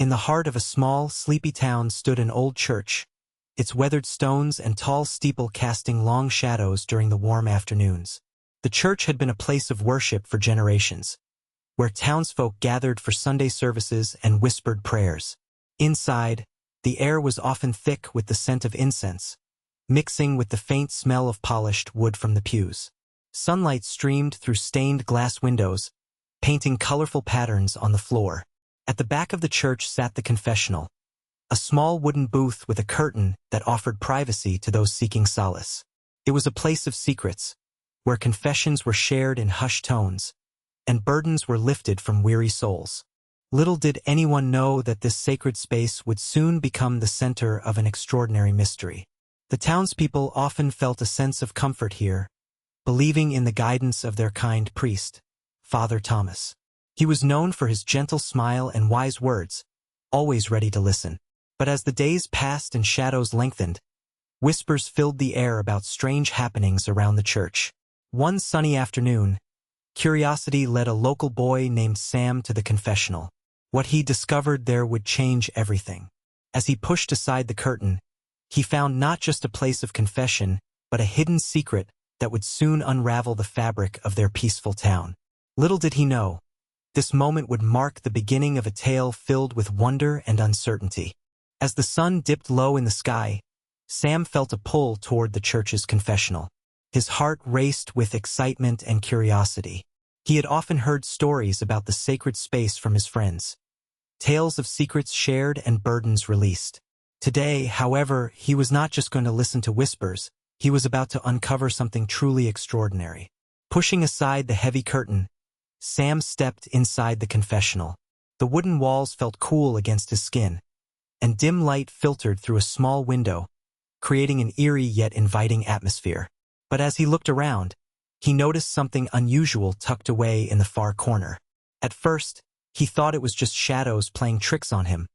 In the heart of a small, sleepy town stood an old church, its weathered stones and tall steeple casting long shadows during the warm afternoons. The church had been a place of worship for generations, where townsfolk gathered for Sunday services and whispered prayers. Inside, the air was often thick with the scent of incense, mixing with the faint smell of polished wood from the pews. Sunlight streamed through stained glass windows, painting colorful patterns on the floor. At the back of the church sat the confessional, a small wooden booth with a curtain that offered privacy to those seeking solace. It was a place of secrets, where confessions were shared in hushed tones, and burdens were lifted from weary souls. Little did anyone know that this sacred space would soon become the center of an extraordinary mystery. The townspeople often felt a sense of comfort here, believing in the guidance of their kind priest, Father Thomas. He was known for his gentle smile and wise words, always ready to listen. But as the days passed and shadows lengthened, whispers filled the air about strange happenings around the church. One sunny afternoon, curiosity led a local boy named Sam to the confessional. What he discovered there would change everything. As he pushed aside the curtain, he found not just a place of confession, but a hidden secret that would soon unravel the fabric of their peaceful town. Little did he know, this moment would mark the beginning of a tale filled with wonder and uncertainty. As the sun dipped low in the sky, Sam felt a pull toward the church's confessional. His heart raced with excitement and curiosity. He had often heard stories about the sacred space from his friends, tales of secrets shared and burdens released. Today, however, he was not just going to listen to whispers, he was about to uncover something truly extraordinary. Pushing aside the heavy curtain, Sam stepped inside the confessional. The wooden walls felt cool against his skin, and dim light filtered through a small window, creating an eerie yet inviting atmosphere. But as he looked around, he noticed something unusual tucked away in the far corner. At first, he thought it was just shadows playing tricks on him,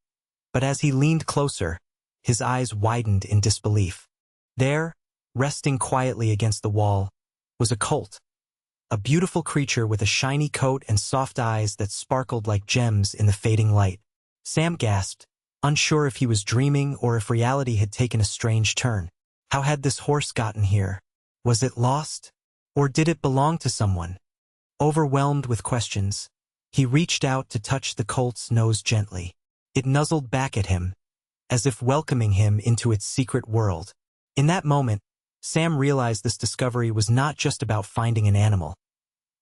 but as he leaned closer, his eyes widened in disbelief. There, resting quietly against the wall, was a colt, a beautiful creature with a shiny coat and soft eyes that sparkled like gems in the fading light. Sam gasped, unsure if he was dreaming or if reality had taken a strange turn. How had this horse gotten here? Was it lost? Or did it belong to someone? Overwhelmed with questions, he reached out to touch the colt's nose gently. It nuzzled back at him, as if welcoming him into its secret world. In that moment, Sam realized this discovery was not just about finding an animal.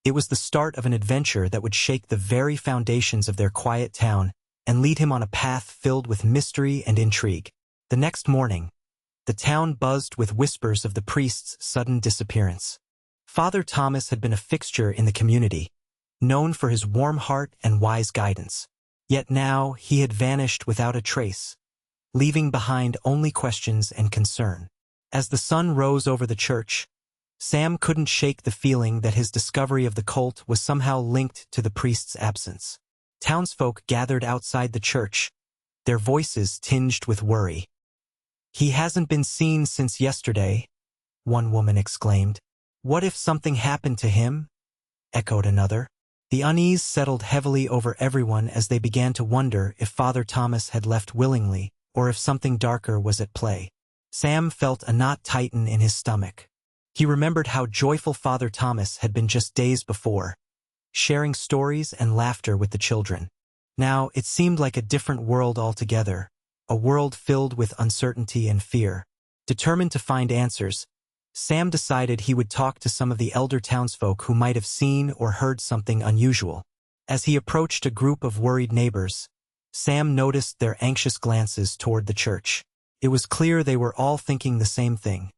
It was the start of an adventure that would shake the very foundations of their quiet town and lead him on a path filled with mystery and intrigue. The next morning, the town buzzed with whispers of the priest's sudden disappearance. Father Thomas had been a fixture in the community, known for his warm heart and wise guidance. Yet now he had vanished without a trace, leaving behind only questions and concern. As the sun rose over the church, Sam couldn't shake the feeling that his discovery of the colt was somehow linked to the priest's absence. Townsfolk gathered outside the church, their voices tinged with worry. "He hasn't been seen since yesterday," one woman exclaimed. "What if something happened to him?" echoed another. The unease settled heavily over everyone as they began to wonder if Father Thomas had left willingly or if something darker was at play. Sam felt a knot tighten in his stomach. He remembered how joyful Father Thomas had been just days before, sharing stories and laughter with the children. Now it seemed like a different world altogether, a world filled with uncertainty and fear. Determined to find answers, Sam decided he would talk to some of the elder townsfolk who might have seen or heard something unusual. As he approached a group of worried neighbors, Sam noticed their anxious glances toward the church. It was clear they were all thinking the same thing.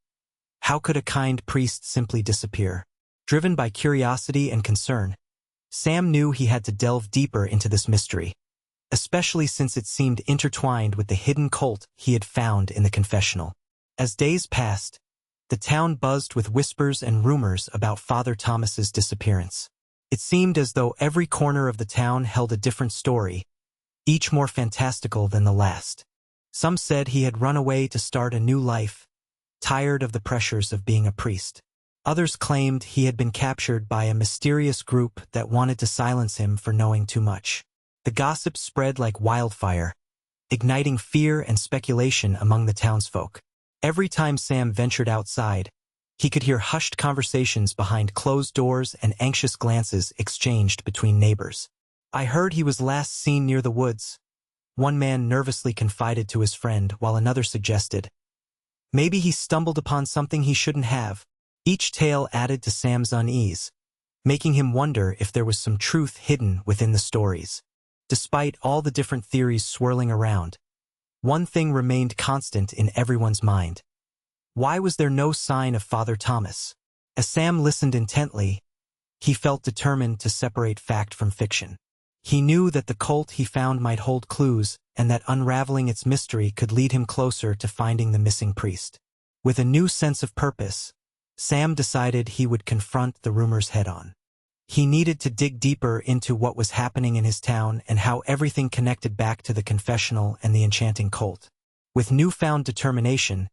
How could a kind priest simply disappear? Driven by curiosity and concern, Sam knew he had to delve deeper into this mystery, especially since it seemed intertwined with the hidden colt he had found in the confessional. As days passed, the town buzzed with whispers and rumors about Father Thomas's disappearance. It seemed as though every corner of the town held a different story, each more fantastical than the last. Some said he had run away to start a new life, tired of the pressures of being a priest. Others claimed he had been captured by a mysterious group that wanted to silence him for knowing too much. The gossip spread like wildfire, igniting fear and speculation among the townsfolk. Every time Sam ventured outside, he could hear hushed conversations behind closed doors and anxious glances exchanged between neighbors. "I heard he was last seen near the woods," one man nervously confided to his friend, while another suggested, "Maybe he stumbled upon something he shouldn't have." Each tale added to Sam's unease, making him wonder if there was some truth hidden within the stories. Despite all the different theories swirling around, one thing remained constant in everyone's mind. Why was there no sign of Father Thomas? As Sam listened intently, he felt determined to separate fact from fiction. He knew that the Colt he found might hold clues, and that unraveling its mystery could lead him closer to finding the missing priest. With a new sense of purpose, Sam decided he would confront the rumors head-on. He needed to dig deeper into what was happening in his town and how everything connected back to the confessional and the enchanting Colt. With newfound determination,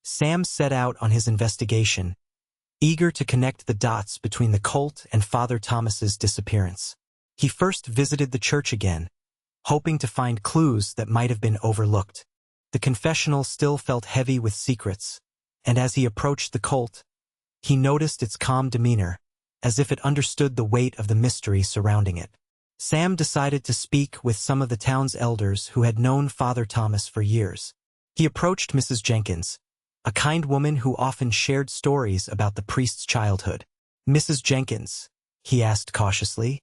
Sam set out on his investigation, eager to connect the dots between the Colt and Father Thomas's disappearance. He first visited the church again, hoping to find clues that might have been overlooked. The confessional still felt heavy with secrets, and as he approached the Colt, he noticed its calm demeanor, as if it understood the weight of the mystery surrounding it. Sam decided to speak with some of the town's elders who had known Father Thomas for years. He approached Mrs. Jenkins, a kind woman who often shared stories about the priest's childhood. "Mrs. Jenkins," he asked cautiously,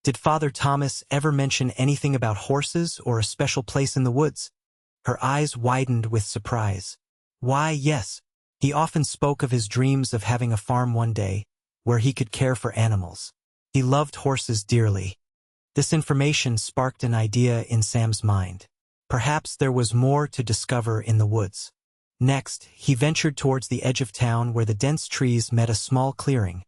"did Father Thomas ever mention anything about horses or a special place in the woods?" Her eyes widened with surprise. "Why, yes. He often spoke of his dreams of having a farm one day, where he could care for animals. He loved horses dearly." This information sparked an idea in Sam's mind. Perhaps there was more to discover in the woods. Next, he ventured towards the edge of town where the dense trees met a small clearing,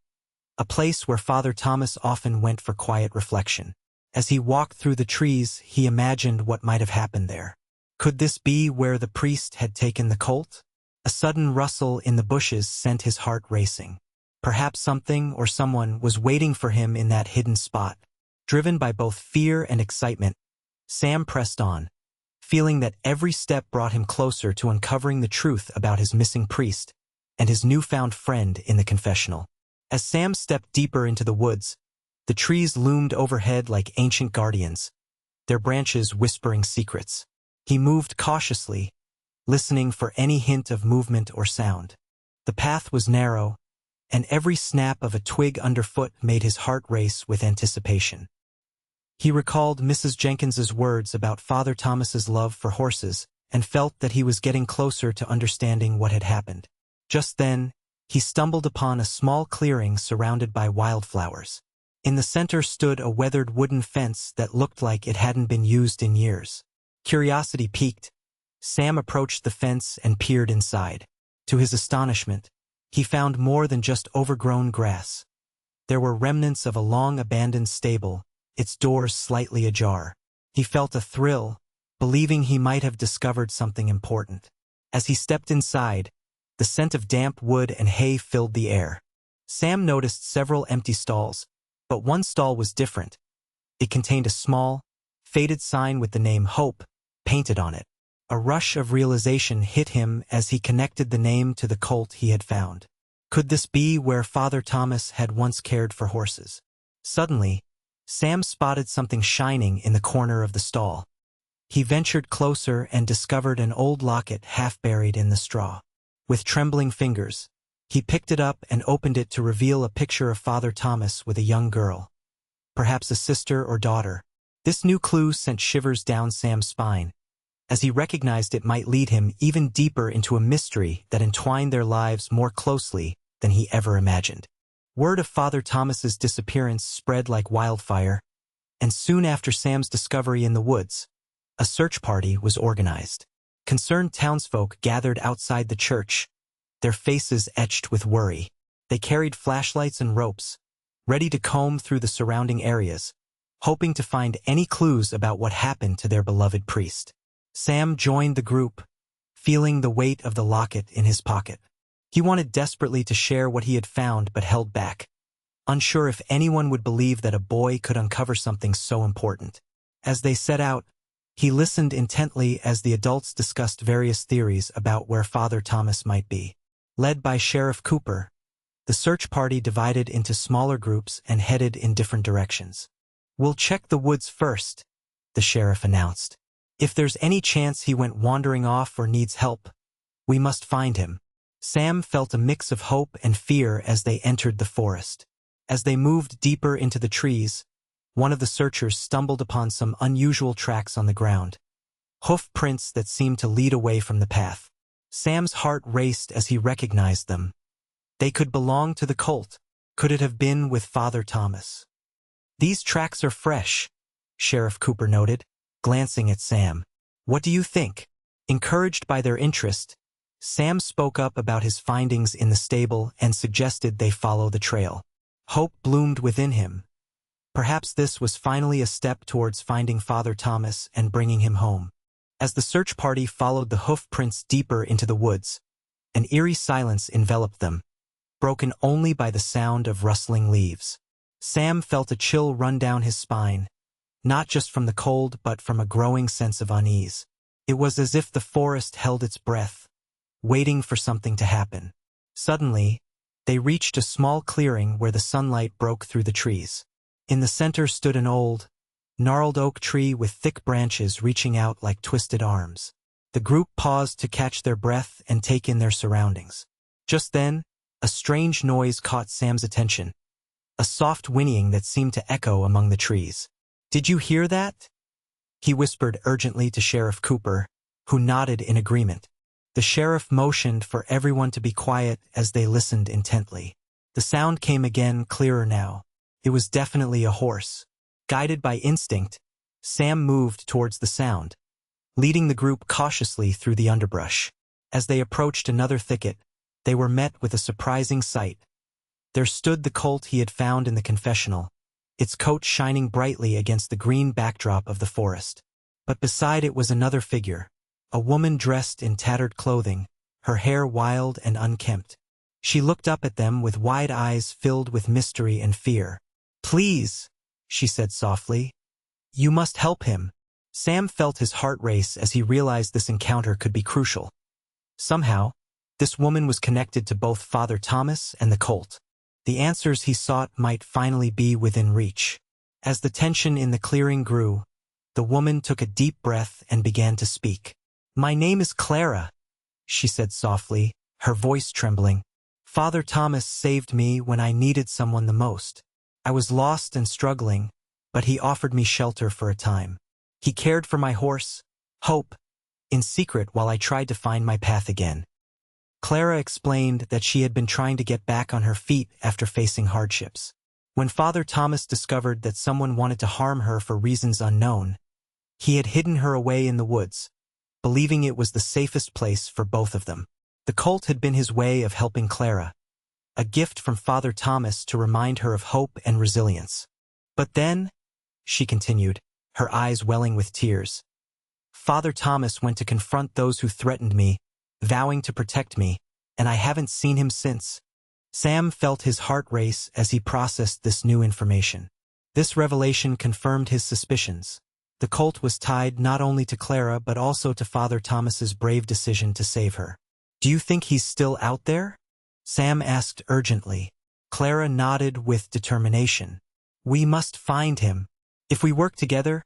a place where Father Thomas often went for quiet reflection. As he walked through the trees, he imagined what might have happened there. Could this be where the priest had taken the Colt? A sudden rustle in the bushes sent his heart racing. Perhaps something or someone was waiting for him in that hidden spot. Driven by both fear and excitement, Sam pressed on, feeling that every step brought him closer to uncovering the truth about his missing priest and his newfound friend in the confessional. As Sam stepped deeper into the woods, the trees loomed overhead like ancient guardians, their branches whispering secrets. He moved cautiously, listening for any hint of movement or sound. The path was narrow, and every snap of a twig underfoot made his heart race with anticipation. He recalled Mrs. Jenkins's words about Father Thomas's love for horses and felt that he was getting closer to understanding what had happened. Just then, he stumbled upon a small clearing surrounded by wildflowers. In the center stood a weathered wooden fence that looked like it hadn't been used in years. Curiosity piqued, Sam approached the fence and peered inside. To his astonishment, he found more than just overgrown grass. There were remnants of a long-abandoned stable, its doors slightly ajar. He felt a thrill, believing he might have discovered something important. As he stepped inside, the scent of damp wood and hay filled the air. Sam noticed several empty stalls, but one stall was different. It contained a small, faded sign with the name Hope painted on it. A rush of realization hit him as he connected the name to the Colt he had found. Could this be where Father Thomas had once cared for horses? Suddenly, Sam spotted something shining in the corner of the stall. He ventured closer and discovered an old locket half buried in the straw. With trembling fingers, he picked it up and opened it to reveal a picture of Father Thomas with a young girl, perhaps a sister or daughter. This new clue sent shivers down Sam's spine, as he recognized it might lead him even deeper into a mystery that entwined their lives more closely than he ever imagined. Word of Father Thomas's disappearance spread like wildfire, and soon after Sam's discovery in the woods, a search party was organized. Concerned townsfolk gathered outside the church, their faces etched with worry. They carried flashlights and ropes, ready to comb through the surrounding areas, hoping to find any clues about what happened to their beloved priest. Sam joined the group, feeling the weight of the locket in his pocket. He wanted desperately to share what he had found but held back, unsure if anyone would believe that a boy could uncover something so important. As they set out, he listened intently as the adults discussed various theories about where Father Thomas might be. Led by Sheriff Cooper, the search party divided into smaller groups and headed in different directions. "We'll check the woods first," the sheriff announced. "If there's any chance he went wandering off or needs help, we must find him." Sam felt a mix of hope and fear as they entered the forest. As they moved deeper into the trees, one of the searchers stumbled upon some unusual tracks on the ground, hoof prints that seemed to lead away from the path. Sam's heart raced as he recognized them. They could belong to the Colt. Could it have been with Father Thomas? "These tracks are fresh," Sheriff Cooper noted, glancing at Sam. "What do you think?" Encouraged by their interest, Sam spoke up about his findings in the stable and suggested they follow the trail. Hope bloomed within him. Perhaps this was finally a step towards finding Father Thomas and bringing him home. As the search party followed the hoof prints deeper into the woods, an eerie silence enveloped them, broken only by the sound of rustling leaves. Sam felt a chill run down his spine, not just from the cold but from a growing sense of unease. It was as if the forest held its breath, waiting for something to happen. Suddenly, they reached a small clearing where the sunlight broke through the trees. In the center stood an old, gnarled oak tree with thick branches reaching out like twisted arms. The group paused to catch their breath and take in their surroundings. Just then, a strange noise caught Sam's attention, a soft whinnying that seemed to echo among the trees. "Did you hear that?" he whispered urgently to Sheriff Cooper, who nodded in agreement. The sheriff motioned for everyone to be quiet as they listened intently. The sound came again, clearer now. It was definitely a horse. Guided by instinct, Sam moved towards the sound, leading the group cautiously through the underbrush. As they approached another thicket, they were met with a surprising sight. There stood the Colt he had found in the confessional, its coat shining brightly against the green backdrop of the forest. But beside it was another figure, a woman dressed in tattered clothing, her hair wild and unkempt. She looked up at them with wide eyes filled with mystery and fear. "Please," she said softly, "you must help him." Sam felt his heart race as he realized this encounter could be crucial. Somehow, this woman was connected to both Father Thomas and the Colt. The answers he sought might finally be within reach. As the tension in the clearing grew, the woman took a deep breath and began to speak. "My name is Clara," she said softly, her voice trembling. "Father Thomas saved me when I needed someone the most. I was lost and struggling, but he offered me shelter for a time. He cared for my horse, Hope, in secret while I tried to find my path again." Clara explained that she had been trying to get back on her feet after facing hardships. When Father Thomas discovered that someone wanted to harm her for reasons unknown, he had hidden her away in the woods, believing it was the safest place for both of them. The Colt had been his way of helping Clara, a gift from Father Thomas to remind her of hope and resilience. "But then," she continued, her eyes welling with tears, "Father Thomas went to confront those who threatened me, vowing to protect me, and I haven't seen him since." Sam felt his heart race as he processed this new information. This revelation confirmed his suspicions. The Colt was tied not only to Clara but also to Father Thomas's brave decision to save her. "Do you think he's still out there?" Sam asked urgently. Clara nodded with determination. "We must find him. If we work together,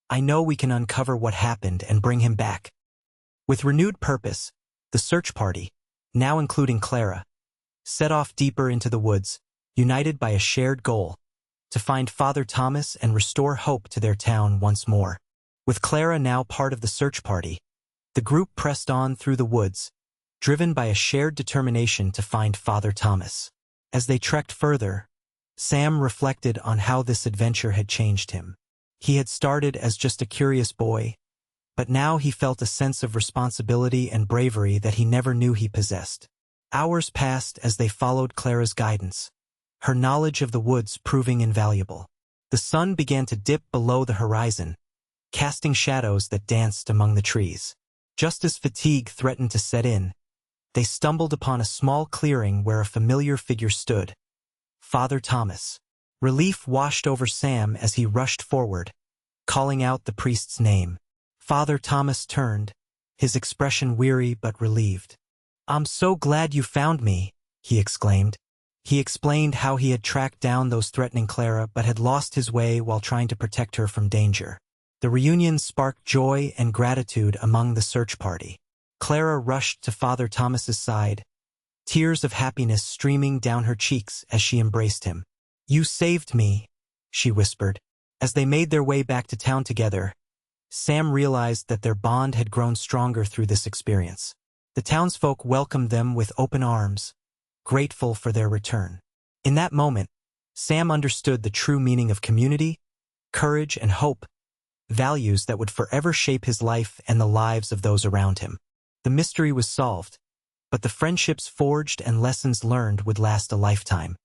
I know we can uncover what happened and bring him back." With renewed purpose, the search party, now including Clara, set off deeper into the woods, united by a shared goal, to find Father Thomas and restore hope to their town once more. With Clara now part of the search party, the group pressed on through the woods, driven by a shared determination to find Father Thomas. As they trekked further, Sam reflected on how this adventure had changed him. He had started as just a curious boy, but now he felt a sense of responsibility and bravery that he never knew he possessed. Hours passed as they followed Clara's guidance, her knowledge of the woods proving invaluable. The sun began to dip below the horizon, casting shadows that danced among the trees. Just as fatigue threatened to set in, they stumbled upon a small clearing where a familiar figure stood, Father Thomas. Relief washed over Sam as he rushed forward, calling out the priest's name. Father Thomas turned, his expression weary but relieved. "I'm so glad you found me," he exclaimed. He explained how he had tracked down those threatening Clara but had lost his way while trying to protect her from danger. The reunion sparked joy and gratitude among the search party. Clara rushed to Father Thomas's side, tears of happiness streaming down her cheeks as she embraced him. "You saved me," she whispered. As they made their way back to town together, Sam realized that their bond had grown stronger through this experience. The townsfolk welcomed them with open arms, grateful for their return. In that moment, Sam understood the true meaning of community, courage, and hope, values that would forever shape his life and the lives of those around him. The mystery was solved, but the friendships forged and lessons learned would last a lifetime.